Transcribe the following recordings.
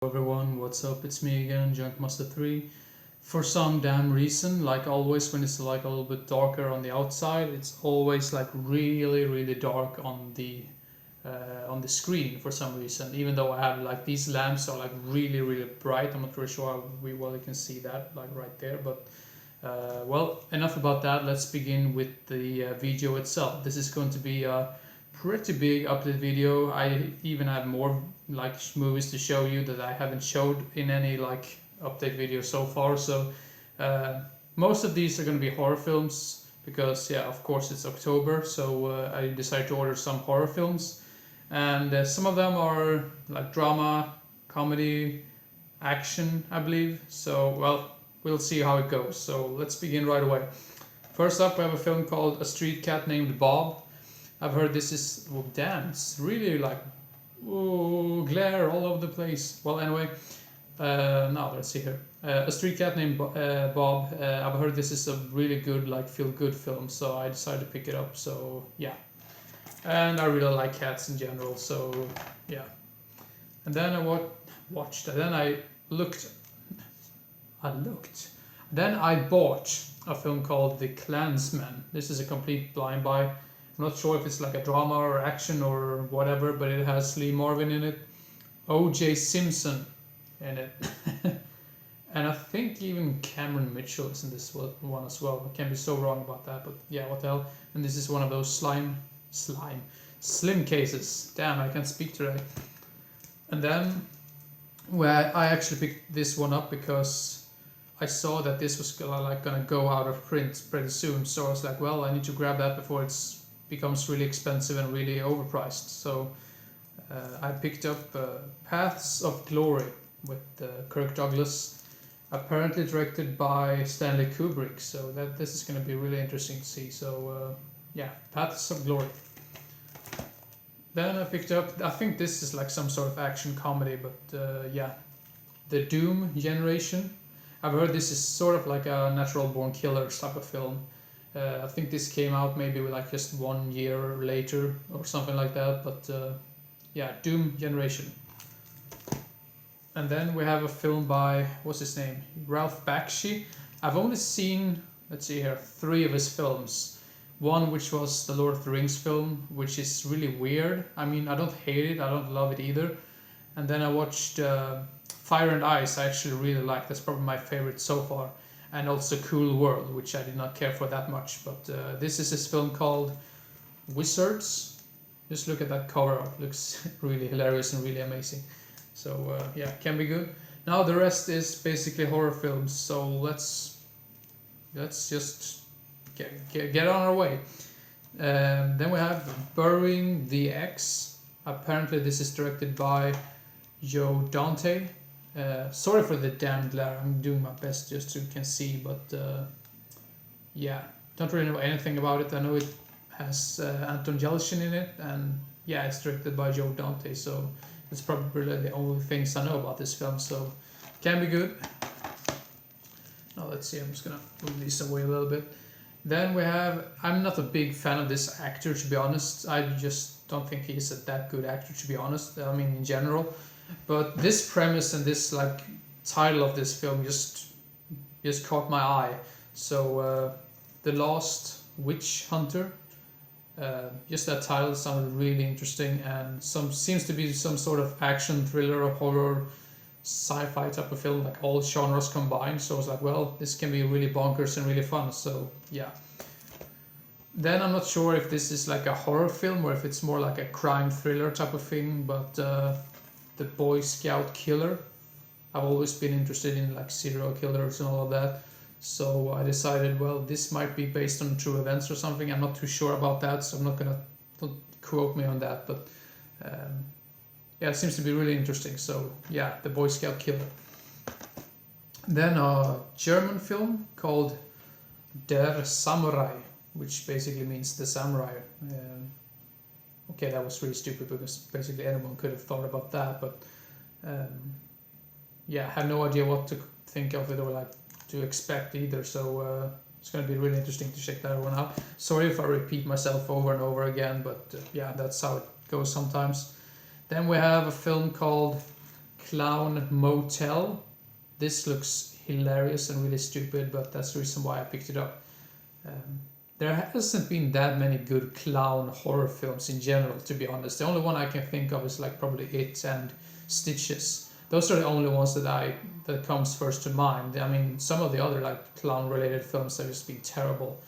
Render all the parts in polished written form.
Everyone, what's up? It's me again, Junkmaster 3. For some damn reason, like always when it's like a little bit darker on the outside, it's always like really dark on the screen for some reason. Even though I have like these lamps are like really bright. I'm not really sure how well you can see that like right there, but well, enough about that. Let's begin with the video itself. This is going to be a pretty big update video. I even have more like movies to show you that I haven't showed in any like update video so far. So most of these are going to be horror films because yeah, of course it's October. So I decided to order some horror films, and some of them are like drama, comedy, action, I believe. So well, we'll see how it goes. So let's begin right away. First up, we have a film called A Street Cat Named Bob. I've heard this is, oh damn, it's really like, oh, glare all over the place. Well, anyway, now let's see here. A Street Cat Named Bob. I've heard this is a really good, like, feel-good film, so I decided to pick it up. So yeah, and I really like cats in general. So yeah, and then I watched, and then I looked. Then I bought a film called The Klansmen. This is a complete blind buy. I'm not sure if it's like a drama or action or whatever, but it has Lee Marvin in it, O.J. Simpson in it, and I think even Cameron Mitchell is in this one as well. I can't be so wrong about that, but yeah, what the hell. And this is one of those slim cases. Damn, I can't speak today. And then where I actually picked this one up because I saw that this was gonna go out of print pretty soon, so I was like, well, I need to grab that before it's becomes really expensive and really overpriced. So I picked up Paths of Glory with Kirk Douglas, apparently directed by Stanley Kubrick. So this is going to be really interesting to see. So yeah, Paths of Glory. Then I picked up, I think this is like some sort of action comedy, but yeah, The Doom Generation. I've heard this is sort of like a Natural Born Killers type of film. I think this came out maybe like just 1 year later or something like that, but yeah, Doom Generation. And then we have a film by, what's his name? Ralph Bakshi. I've only seen, let's see here, 3 of his films. One which was the Lord of the Rings film, which is really weird. I mean, I don't hate it, I don't love it either. And then I watched Fire and Ice. I actually really like. That's probably my favorite so far. And also Cool World, which I did not care for that much. But this is his film called Wizards. Just look at that cover. It looks really hilarious and really amazing. So yeah, can be good. Now the rest is basically horror films. So let's just get on our way. Then we have Burying the X. Apparently this is directed by Joe Dante. Sorry for the damn glare, I'm doing my best just so you can see, but yeah, don't really know anything about it. I know it has Anton Yelchin in it, and yeah, it's directed by Joe Dante, so it's probably the only things I know about this film, so can be good. Now let's see, I'm just gonna move these away a little bit. Then we have, I'm not a big fan of this actor, to be honest. I just don't think he's a that good actor, to be honest. I mean, in general. But this premise and this like title of this film just caught my eye. So The Lost Witch Hunter. Just that title sounded really interesting, and seems to be some sort of action thriller or horror sci-fi type of film, like all genres combined. So I was like, well, this can be really bonkers and really fun. So yeah. Then I'm not sure if this is like a horror film or if it's more like a crime thriller type of thing, but The Boy Scout Killer. I've always been interested in like serial killers and all of that. So I decided, well, this might be based on true events or something. I'm not too sure about that, so I'm not gonna, don't quote me on that. But yeah, it seems to be really interesting. So yeah, The Boy Scout Killer. Then a German film called Der Samurai, which basically means the samurai. Okay, that was really stupid because basically anyone could have thought about that, but yeah, I have no idea what to think of it or like to expect either, so it's going to be really interesting to check that one out. Sorry if I repeat myself over and over again, but yeah, that's how it goes sometimes. Then we have a film called Clown Motel. This looks hilarious and really stupid, but that's the reason why I picked it up. There hasn't been that many good clown horror films in general, to be honest. The only one I can think of is like probably It and Stitches. Those are the only ones that comes first to mind. I mean, some of the other like clown-related films have just been terrible.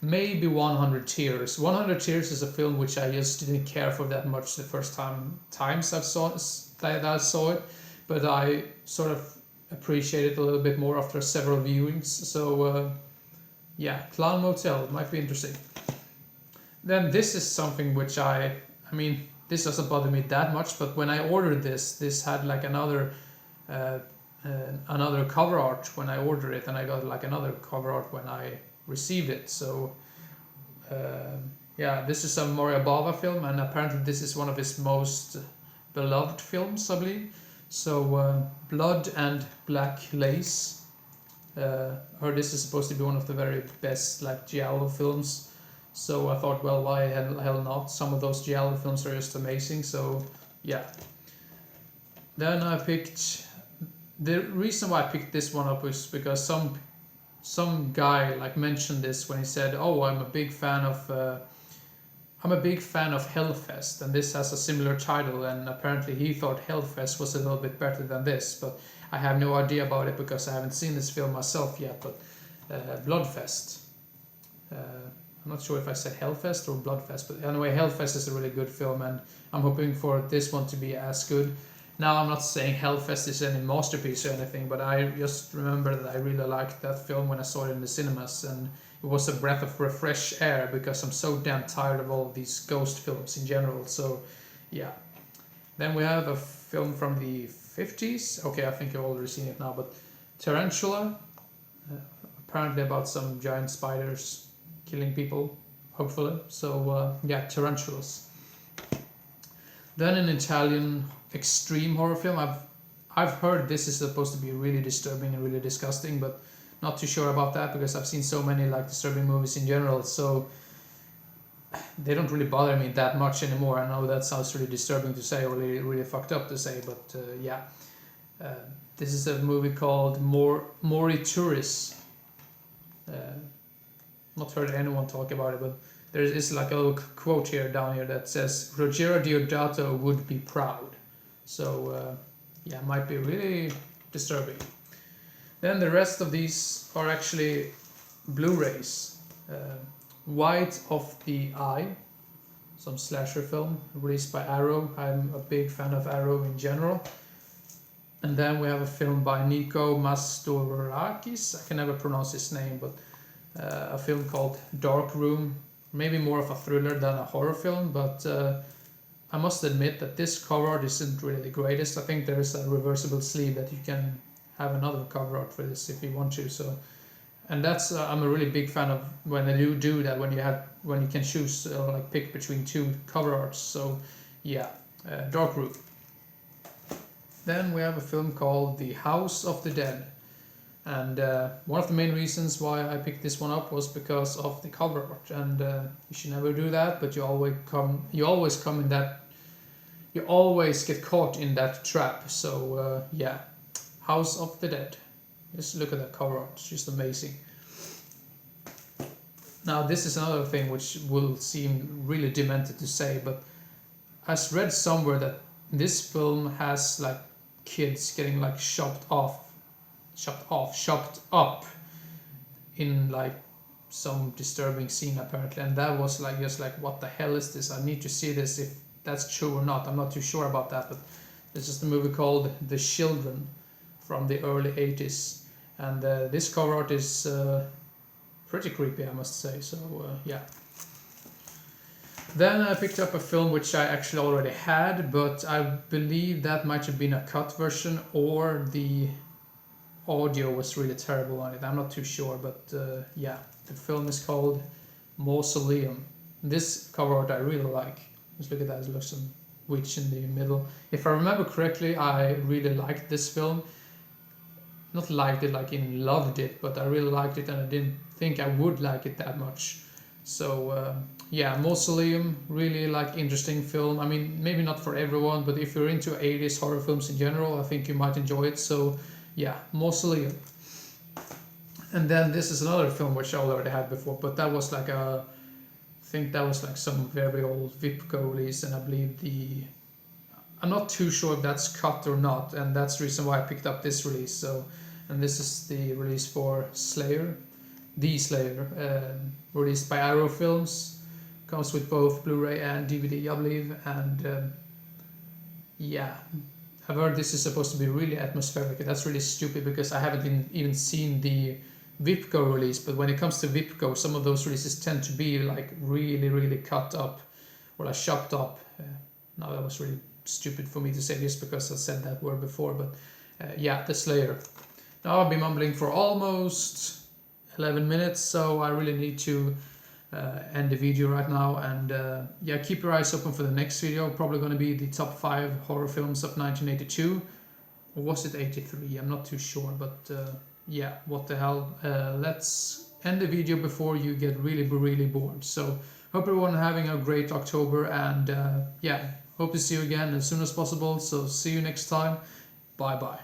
Maybe 100 Tears. 100 Tears is a film which I just didn't care for that much the first times I saw it, but I sort of appreciate it a little bit more after several viewings. So yeah, Clown Motel might be interesting. Then this is something which I mean, this doesn't bother me that much, but when I ordered this had like another cover art when I ordered it, and I got like another cover art when I received it. So yeah, this is a Mario Bava film, and apparently this is one of his most beloved films, I believe. So Blood and Black Lace. Heard this is supposed to be one of the very best like giallo films. So I thought, well, why hell not? Some of those giallo films are just amazing. So yeah. Then I picked. The reason why I picked this one up was because some guy like mentioned this when he said, "Oh, I'm a big fan of Hellfest, and this has a similar title." And apparently he thought Hellfest was a little bit better than this, but I have no idea about it because I haven't seen this film myself yet. But Bloodfest. I'm not sure if I said Hellfest or Bloodfest, but anyway, Hellfest is a really good film, and I'm hoping for this one to be as good. Now, I'm not saying Hellfest is any masterpiece or anything, but I just remember that I really liked that film when I saw it in the cinemas, and it was a breath of fresh air because I'm so damn tired of all of these ghost films in general. So, yeah. Then we have a film from the 50s. Okay, I think you've already seen it now, but Tarantella. Apparently about some giant spiders killing people, hopefully. So yeah, tarantulas. Then an Italian extreme horror film. I've heard this is supposed to be really disturbing and really disgusting, but not too sure about that because I've seen so many like disturbing movies in general, so they don't really bother me that much anymore. I know that sounds really disturbing to say or really fucked up to say, but yeah. This is a movie called Morituris. Not heard anyone talk about it, but there is like a little quote here down here that says Ruggero Deodato would be proud. So yeah, might be really disturbing. Then the rest of these are actually Blu-rays. White of the Eye, some slasher film released by Arrow. I'm a big fan of Arrow in general. And then we have a film by Nico Mastorakis. I can never pronounce his name, but a film called Darkroom. Maybe more of a thriller than a horror film, but I must admit that this cover art isn't really the greatest. I think there is a reversible sleeve that you can have another cover art for this if you want to. So, and that's I'm a really big fan of when they do that, when you can choose like pick between two cover arts. So yeah, Darkroom. Then we have a film called The House of the Dead, and one of the main reasons why I picked this one up was because of the cover art. And you should never do that, but you always get caught in that trap. So yeah, House of the Dead. Just look at that cover art; it's just amazing. Now this is another thing which will seem really demented to say, but I read somewhere that this film has like kids getting like chopped up in like some disturbing scene apparently, and that was like just like, what the hell is this? I need to see this if that's true or not. I'm not too sure about that, but this is the movie called The Children from the early 80s, and this cover art is pretty creepy, I must say. So yeah. Then I picked up a film which I actually already had, but I believe that might have been a cut version or the audio was really terrible on it. I'm not too sure, but yeah, the film is called Mausoleum. This cover art I really like. Just look at that, it looks some witch in the middle. If I remember correctly, I really liked this film. Not liked it like in loved it, but I really liked it, and I didn't think I would like it that much. So yeah, Mausoleum, really like interesting film. I mean, maybe not for everyone, but if you're into 80s horror films in general, I think you might enjoy it. So yeah, Mausoleum. And then this is another film which I already had before, but that was like I think that was like some very old Vipco release, and I believe I'm not too sure if that's cut or not, and that's the reason why I picked up this release. So, and this is the release for Slayer, The Slayer, released by Arrow Films. Comes with both Blu-ray and DVD, I believe, and yeah, I've heard this is supposed to be really atmospheric. That's really stupid because I haven't even seen the Vipco release, but when it comes to Vipco, some of those releases tend to be like really cut up or like chopped up. Now that was really stupid for me to say just because I said that word before, but yeah, The Slayer. Now I've been mumbling for almost 11 minutes, so I really need to end the video right now, and yeah, keep your eyes open for the next video. Probably going to be the top 5 horror films of 1982, or was it 83? I'm not too sure, but yeah, what the hell. Let's end the video before you get really bored. So hope everyone having a great October, and yeah, hope to see you again as soon as possible. So see you next time. Bye bye.